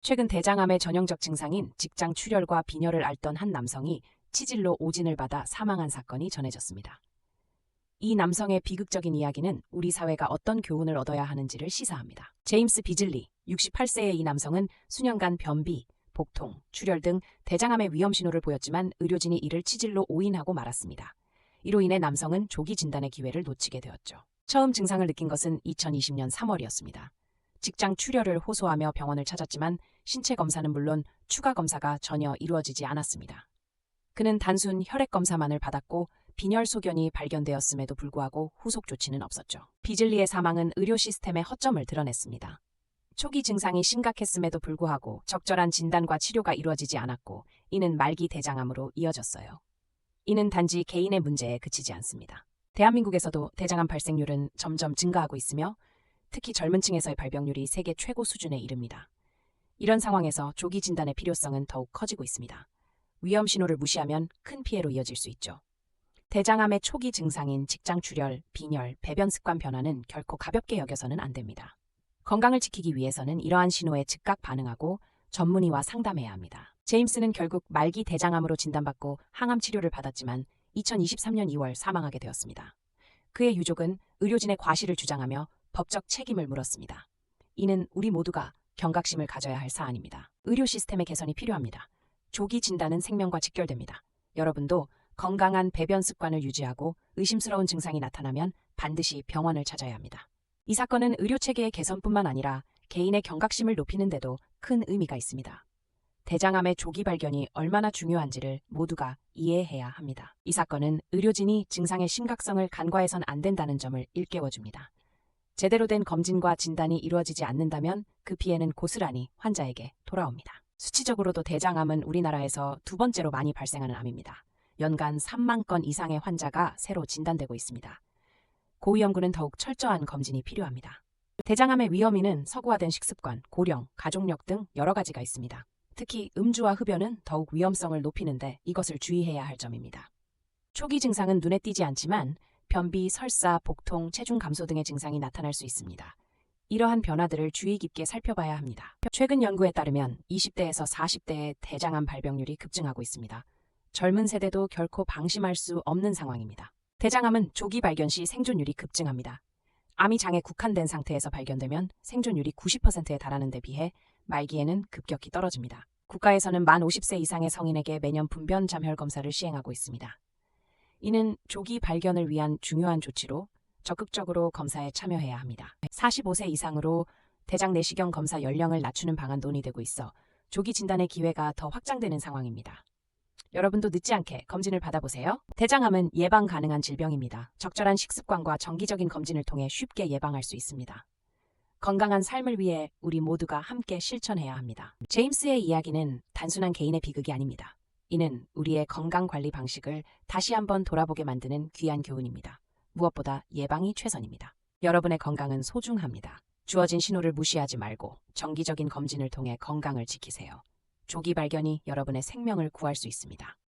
최근 대장암의 전형적 증상인 직장 출혈과 빈혈을 앓던 한 남성이 치질로 오진을 받아 사망한 사건이 전해졌습니다. 이 남성의 비극적인 이야기는 우리 사회가 어떤 교훈을 얻어야 하는지를 시사합니다. 제임스 비즐리, 68세의 이 남성은 수년간 변비, 복통, 출혈 등 대장암의 위험 신호를 보였지만 의료진이 이를 치질로 오인하고 말았습니다. 이로 인해 남성은 조기 진단의 기회를 놓치게 되었죠. 처음 증상을 느낀 것은 2020년 3월이었습니다. 직장 출혈을 호소하며 병원을 찾았지만 신체 검사는 물론 추가 검사가 전혀 이루어지지 않았습니다. 그는 단순 혈액 검사만을 받았고 빈혈 소견이 발견되었음에도 불구하고 후속 조치는 없었죠. 비즐리의 사망은 의료 시스템의 허점을 드러냈습니다. 초기 증상이 심각했음에도 불구하고 적절한 진단과 치료가 이루어지지 않았고 이는 말기 대장암으로 이어졌어요. 이는 단지 개인의 문제에 그치지 않습니다. 대한민국에서도 대장암 발생률은 점점 증가하고 있으며 특히 젊은 층에서의 발병률이 세계 최고 수준에 이릅니다. 이런 상황에서 조기 진단의 필요성은 더욱 커지고 있습니다. 위험 신호를 무시하면 큰 피해로 이어질 수 있죠. 대장암의 초기 증상인 직장 출혈, 빈혈, 배변 습관 변화는 결코 가볍게 여겨서는 안 됩니다. 건강을 지키기 위해서는 이러한 신호에 즉각 반응하고 전문의와 상담해야 합니다. 제임스는 결국 말기 대장암으로 진단받고 항암 치료를 받았지만 2023년 2월 사망하게 되었습니다. 그의 유족은 의료진의 과실을 주장하며 법적 책임을 물었습니다. 이는 우리 모두가 경각심을 가져야 할 사안입니다. 의료 시스템의 개선이 필요합니다. 조기 진단은 생명과 직결됩니다. 여러분도 건강한 배변 습관을 유지하고 의심스러운 증상이 나타나면 반드시 병원을 찾아야 합니다. 이 사건은 의료 체계의 개선뿐만 아니라 개인의 경각심을 높이는 데도 큰 의미가 있습니다. 대장암의 조기 발견이 얼마나 중요한지를 모두가 이해해야 합니다. 이 사건은 의료진이 증상의 심각성을 간과해선 안 된다는 점을 일깨워줍니다. 제대로 된 검진과 진단이 이루어지지 않는다면 그 피해는 고스란히 환자에게 돌아옵니다. 수치적으로도 대장암은 우리나라에서 두 번째로 많이 발생하는 암입니다. 연간 3만 건 이상의 환자가 새로 진단되고 있습니다. 고위험군은 더욱 철저한 검진이 필요합니다. 대장암의 위험인은 서구화된 식습관, 고령, 가족력 등 여러 가지가 있습니다. 특히 음주와 흡연은 더욱 위험성을 높이는데 이것을 주의해야 할 점입니다. 초기 증상은 눈에 띄지 않지만 변비, 설사, 복통, 체중 감소 등의 증상이 나타날 수 있습니다. 이러한 변화들을 주의 깊게 살펴봐야 합니다. 최근 연구에 따르면 20대에서 40대의 대장암 발병률이 급증하고 있습니다. 젊은 세대도 결코 방심할 수 없는 상황입니다. 대장암은 조기 발견 시 생존율이 급증합니다. 암이 장에 국한된 상태에서 발견되면 생존율이 90%에 달하는 데 비해 말기에는 급격히 떨어집니다. 국가에서는 만 50세 이상의 성인에게 매년 분변 잠혈 검사를 시행하고 있습니다. 이는 조기 발견을 위한 중요한 조치로 적극적으로 검사에 참여해야 합니다. 45세 이상으로 대장 내시경 검사 연령을 낮추는 방안 논의되고 있어 조기 진단의 기회가 더 확장되는 상황입니다. 여러분도 늦지 않게 검진을 받아보세요. 대장암은 예방 가능한 질병입니다. 적절한 식습관과 정기적인 검진을 통해 쉽게 예방할 수 있습니다. 건강한 삶을 위해 우리 모두가 함께 실천해야 합니다. 제임스의 이야기는 단순한 개인의 비극이 아닙니다. 이는 우리의 건강 관리 방식을 다시 한번 돌아보게 만드는 귀한 교훈입니다. 무엇보다 예방이 최선입니다. 여러분의 건강은 소중합니다. 주어진 신호를 무시하지 말고 정기적인 검진을 통해 건강을 지키세요. 조기 발견이 여러분의 생명을 구할 수 있습니다.